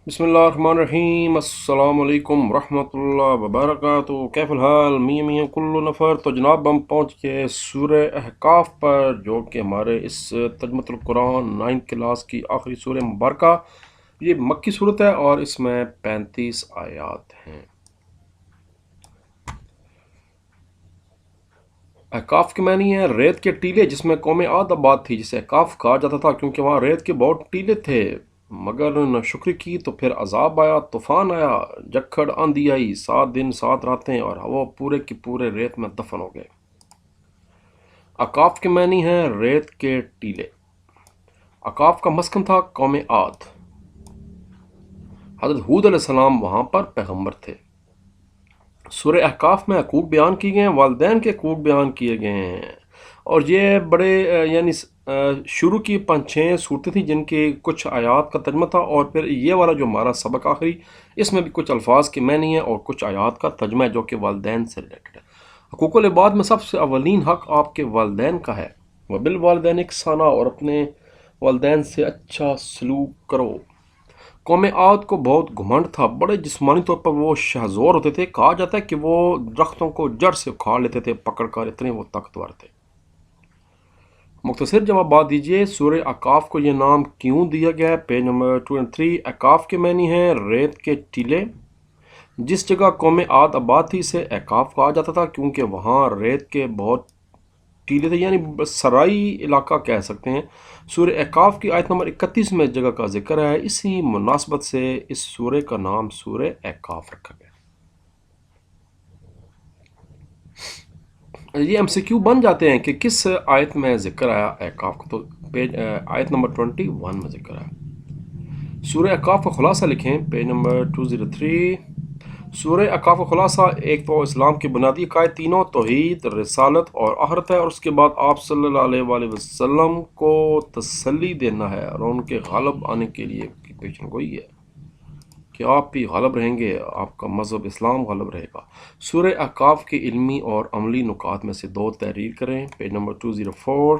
بسم اللہ الرحمن الرحیم، السلام علیکم ورحمۃ اللہ وبرکاتہ۔ کیف الحال میاں میاں کل نفر؟ تو جناب ہم پہنچ گئے سورہ احقاف پر، جو کہ ہمارے اس ترجمۃ القرآن 9 کلاس کی آخری سورہ مبارکہ۔ یہ مکی صورت ہے اور اس میں 35 آیات ہیں۔ احقاف کے معنی ہے ریت کے ٹیلے، جس میں قوم عاد آباد تھی، جسے احقاف کہا جاتا تھا کیونکہ وہاں ریت کے بہت ٹیلے تھے، مگر نہ شکر کی تو پھر عذاب آیا، طوفان آیا، جکھڑ آندھی آئی، 7 دن 7 راتیں، اور وہ پورے کے پورے ریت میں دفن ہو گئے۔ احقاف کے معنی ہے ریت کے ٹیلے۔ احقاف کا مسکن تھا قوم عاد۔ حضرت ہود علیہ السلام وہاں پر پیغمبر تھے۔ سورہ احقاف میں حقوق بیان کیے گئے ہیں، والدین کے حقوق بیان کیے گئے ہیں، اور یہ بڑے یعنی شروع کی 5-6 صورتیں تھیں جن کے کچھ آیات کا ترجمہ تھا، اور پھر یہ والا جو ہمارا سبق آخری، اس میں بھی کچھ الفاظ کے معنی ہیں اور کچھ آیات کا ترجمہ ہے جو کہ والدین سے ریلیٹڈ ہے۔ حقوق العباد میں سب سے اولین حق آپ کے والدین کا ہے۔ وبالوالدین احسانا، اور اپنے والدین سے اچھا سلوک کرو۔ قوم عاد کو بہت گھمنڈ تھا، بڑے جسمانی طور پر وہ شہزور ہوتے تھے۔ کہا جاتا ہے کہ وہ درختوں کو جڑ سے اکھاڑ لیتے تھے پکڑ کر، اتنے وہ طاقتور تھے۔ مختصر جواب دیجئے، سورہ احقاف کو یہ نام کیوں دیا گیا ہے؟ Page number 203۔ احقاف کے معنی ہے ریت کے ٹیلے۔ جس جگہ قوم عاد آباد تھی اسے احقاف کہا جاتا تھا کیونکہ وہاں ریت کے بہت ٹیلے تھے، یعنی سرائی علاقہ کہہ سکتے ہیں۔ سورہ احقاف کی آیت نمبر 31 میں اس جگہ کا ذکر ہے، اسی مناسبت سے اس سورہ کا نام سورہ احقاف رکھا گیا۔ یہ ایم سی کیو بن جاتے ہیں کہ کس آیت میں ذکر آیا احقاف کا، تو پیج آیت نمبر 21 میں ذکر آیا۔ سورہ احقاف کا خلاصہ لکھیں، پیج نمبر 203۔ سورہ احقاف کا خلاصہ، ایک تو اسلام کی بنیادی عقائد تینوں، توحید، رسالت اور آخرت ہے، اور اس کے بعد آپ صلی اللہ علیہ وآلہ وسلم کو تسلی دینا ہے اور ان کے غالب آنے کے لیے پیشن گوئی ہے کہ آپ بھی غالب رہیں گے، آپ کا مذہب اسلام غالب رہے گا۔ سورہ احقاف کے علمی اور عملی نکات میں سے 2 تحریر کریں، پیج نمبر 204۔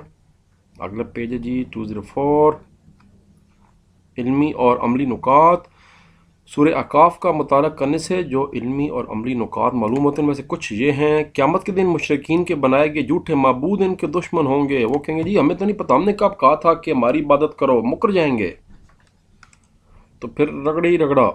اگلا پیج ہے جی 204، علمی اور عملی نکات۔ سورہ احقاف کا مطالعہ کرنے سے جو علمی اور عملی نکات معلوم ہوتے ہیں ان میں سے کچھ یہ ہیں۔ قیامت کے دن مشرکین کے بنائے گئے جھوٹے معبود ان کے دشمن ہوں گے، وہ کہیں گے جی ہمیں تو نہیں پتہ، ہم نے کب کہا تھا کہ ہماری عبادت کرو، مکر جائیں گے، تو پھر رگڑے ہی رگڑا۔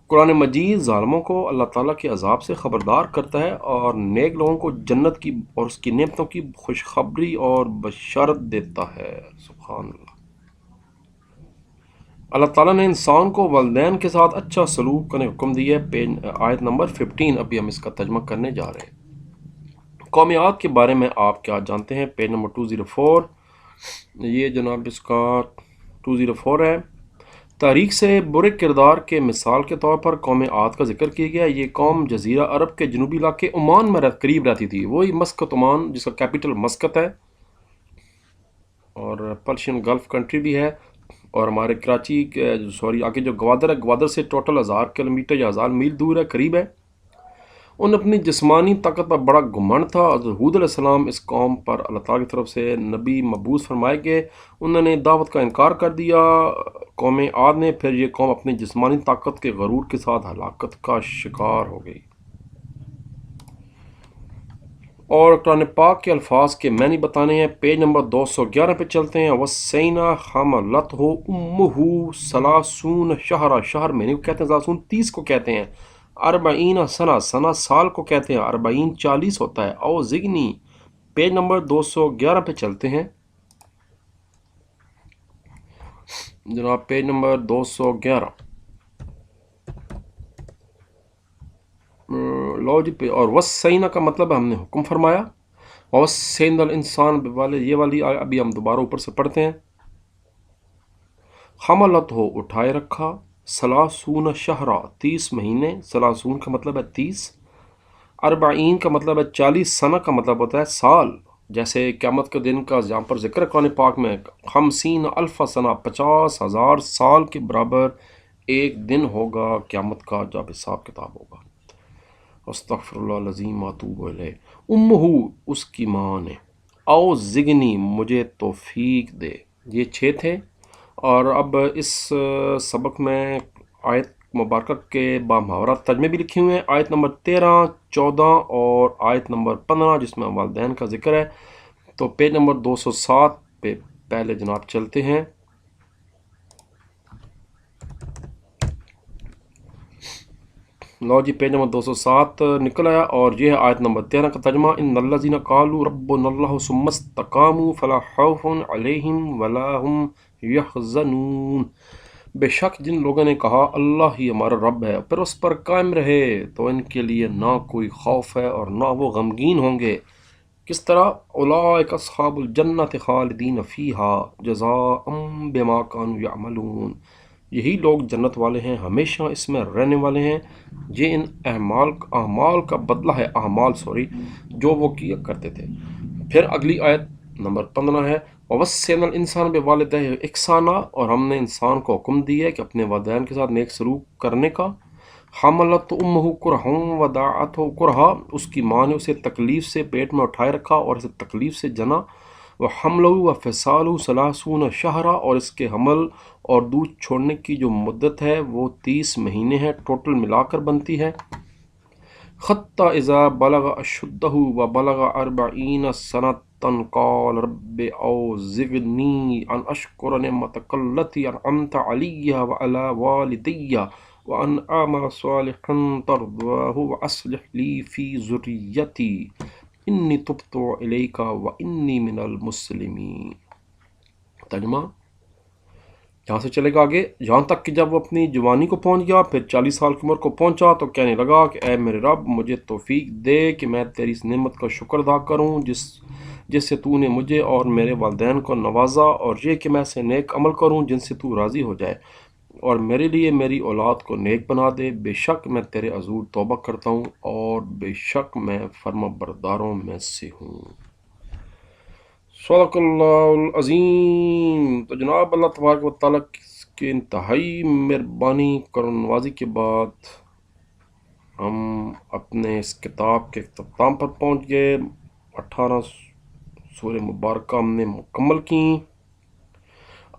قرآن مجید ظالموں کو اللہ تعالیٰ کے عذاب سے خبردار کرتا ہے اور نیک لوگوں کو جنت کی اور اس کی نعمتوں کی خوشخبری اور بشارت دیتا ہے۔ سبحان اللہ۔ اللہ تعالیٰ نے انسان کو والدین کے ساتھ اچھا سلوک کرنے کا حکم دیا ہے، آیت نمبر 15۔ ابھی ہم اس کا ترجمہ کرنے جا رہے ہیں۔ قوم عاد کے بارے میں آپ کیا جانتے ہیں؟ Page number 204۔ یہ جناب اس کا 204 ہے۔ تاریخ سے برے کردار کے مثال کے طور پر قوم عاد کا ذکر کیا گیا۔ یہ قوم جزیرہ عرب کے جنوبی علاقے عمان میں قریب رہتی تھی، وہی مسقط عمان جس کا کیپٹل مسقط ہے، اور پرشین گلف کنٹری بھی ہے، اور ہمارے کراچی آگے جو گوادر ہے، گوادر سے ٹوٹل 1000 کلومیٹر یا 1000 میل دور ہے، قریب ہے۔ ان اپنی جسمانی طاقت پر بڑا گھمنڈ تھا۔ حضرت ہود علیہ السلام اس قوم پر اللہ تعالیٰ کی طرف سے نبی مبعوث فرمائے گئے، انہوں نے دعوت کا انکار کر دیا قوم عاد نے، پھر یہ قوم اپنی جسمانی طاقت کے غرور کے ساتھ ہلاکت کا شکار ہو گئی۔ اور قرآن پاک کے الفاظ کے معنی بتانے ہیں، پیج نمبر 211 پہ چلتے ہیں۔ وَسَّيْنَا حَمَلَتْهُ أُمُّهُ ثَلَاثُونَ شَهْرًا، شہر مہینے کو کہتے ہیں، ثلاثون 30 کو کہتے ہیں، 40 سنہ، سنہ سال کو کہتے ہیں، 40 40 ہوتا ہے، او زگنی۔ پیج نمبر 211 پہ چلتے ہیں جناب، پیج نمبر 211 لو جی پہ، اور وَسَّيْنَا کا مطلب ہے ہم نے حکم فرمایا، وَوَسَّيْنَا الْإِنسَانَ بِوَالِدَيْهِ، یہ والی ابھی ہم دوبارہ اوپر سے پڑھتے ہیں۔ حملتہ اٹھائے رکھا، 30 شہرا 30 مہینے، 30 کا مطلب ہے 30، 40 کا مطلب ہے 40، سنہ کا مطلب ہوتا ہے سال، جیسے قیامت کے دن کا یہاں پر ذکر قرآن پاک میں 50,000 سنہ، 50,000 سال کے برابر ایک دن ہوگا قیامت کا جب حساب کتاب ہوگا۔ استغفر اللہ العظیم واتوب الیہ۔ امہ، اس کی ماں نے، او زگنی، مجھے توفیق دے، یہ 6 تھے، اور اب اس سبق میں آیت مبارکہ کے بامحاورہ ترجمے بھی لکھے ہوئے ہیں، آیت نمبر 13، 14 اور آیت نمبر 15 جس میں والدین کا ذکر ہے۔ تو پیج نمبر 207 پہ پہلے جناب چلتے ہیں۔ لو جی، پیج نمبر 207 نکل آیا، اور یہ ہے آیت نمبر 13 کا ترجمہ۔ ان الذین قالوا ربنا اللہ ثم استقاموا فلا خوف علیہم ولا هم یحزنون۔ بے شک جن لوگوں نے کہا اللہ ہی ہمارا رب ہے، پھر اس پر قائم رہے، تو ان کے لیے نہ کوئی خوف ہے اور نہ وہ غمگین ہوں گے۔ کس طرح؟ اولئک اصحاب الجنت خالدین فیہا جزاء بما کانوا یعملون۔ یہی لوگ جنت والے ہیں، ہمیشہ اس میں رہنے والے ہیں، یہ ان اعمال کا بدلہ ہے، جو وہ کیا کرتے تھے۔ پھر اگلی آیت نمبر 15 ہے، وَوَصَّيْنَا الْإِنسَانَ بِوَالِدَيْهِ احسانا، اور ہم نے انسان کو حکم دیا ہے کہ اپنے والدین کے ساتھ نیک سلوک کرنے کا۔ حملتہ امہ کرہا ووضعتہ کرہا، اس کی ماں نے اسے تکلیف سے پیٹ میں اٹھائے رکھا اور اسے تکلیف سے جنا۔ وحملہ وفصالہ ثلاثون شہرا، اور اس کے حمل اور دودھ چھوڑنے کی جو مدت ہے وہ 30 مہینے ہے، ٹوٹل ملا کر بنتی ہے۔ حتی اذا بلغ اشدہ وبلغ 40 سنۃ قال رب اوزعنی ان اشکر نعمتک التی انعمت علی وعلی والدی وان اعمل صالحا ترضاہ واصلح لی فی ذریتی انی تبت الیک وانی من المسلمین۔ ترجمہ یہاں سے چلے گا آگے، یہاں تک کہ جب وہ اپنی جوانی کو پہنچ گیا، پھر 40 سال کی عمر کو پہنچا، تو کہنے لگا کہ اے میرے رب، مجھے توفیق دے کہ میں تیری اس نعمت کا شکر ادا کروں جس سے تو نے مجھے اور میرے والدین کو نوازا، اور یہ کہ میں ایسے نیک عمل کروں جن سے تو راضی ہو جائے، اور میرے لیے میری اولاد کو نیک بنا دے۔ بے شک میں تیرے حضور توبہ کرتا ہوں، اور بے شک میں فرما برداروں میں سے ہوں۔ صدق اللہ العظیم۔ تو جناب اللہ تبارک و تعالیٰ کے انتہائی مہربانی کرم نوازی کے بعد ہم اپنے اس کتاب کے اختتام پر پہنچ گئے۔ 18 سورہ مبارکہ ہم نے مکمل کی۔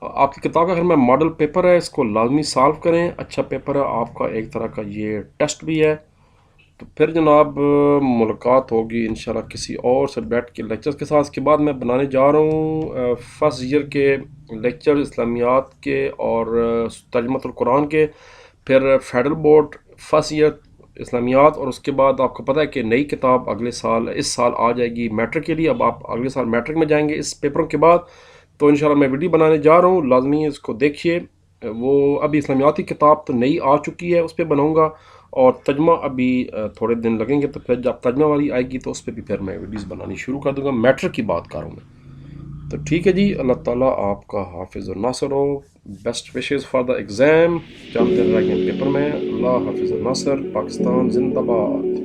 آپ کی کتاب کا اگر میں ماڈل پیپر ہے، اس کو لازمی سالو کریں، اچھا پیپر ہے آپ کا، ایک طرح کا یہ ٹیسٹ بھی ہے۔ تو پھر جناب ملاقات ہوگی انشاءاللہ کسی اور سبجیکٹ کے لیکچرز کے ساتھ۔ اس کے بعد میں بنانے جا رہا ہوں فرسٹ ایئر کے لیکچر اسلامیات کے اور ترجمۃ القرآن کے، پھر فیڈرل بورڈ فرسٹ ایئر اسلامیات، اور اس کے بعد آپ کو پتہ ہے کہ نئی کتاب اس سال آ جائے گی میٹرک کے لیے۔ اب آپ اگلے سال میٹرک میں جائیں گے اس پیپروں کے بعد، تو انشاءاللہ میں ویڈیو بنانے جا رہا ہوں، لازمی اس کو دیکھیے۔ وہ ابھی اسلامیاتی کتاب تو نئی آ چکی ہے، اس پہ بناؤں گا، اور ترجمہ ابھی تھوڑے دن لگیں گے، تو پھر جب ترجمہ والی آئے گی تو اس پہ بھی پھر میں ویڈیوز بنانی شروع کر دوں گا۔ میٹرک کی بات کر رہا ہوں میں۔ تو ٹھیک ہے جی، اللہ تعالیٰ آپ کا حافظ و ناصر ہو۔ Best wishes for the exam, جانتے رہ گئے پیپر میں۔ اللہ حافظ و ناصر، پاکستان زندہ باد۔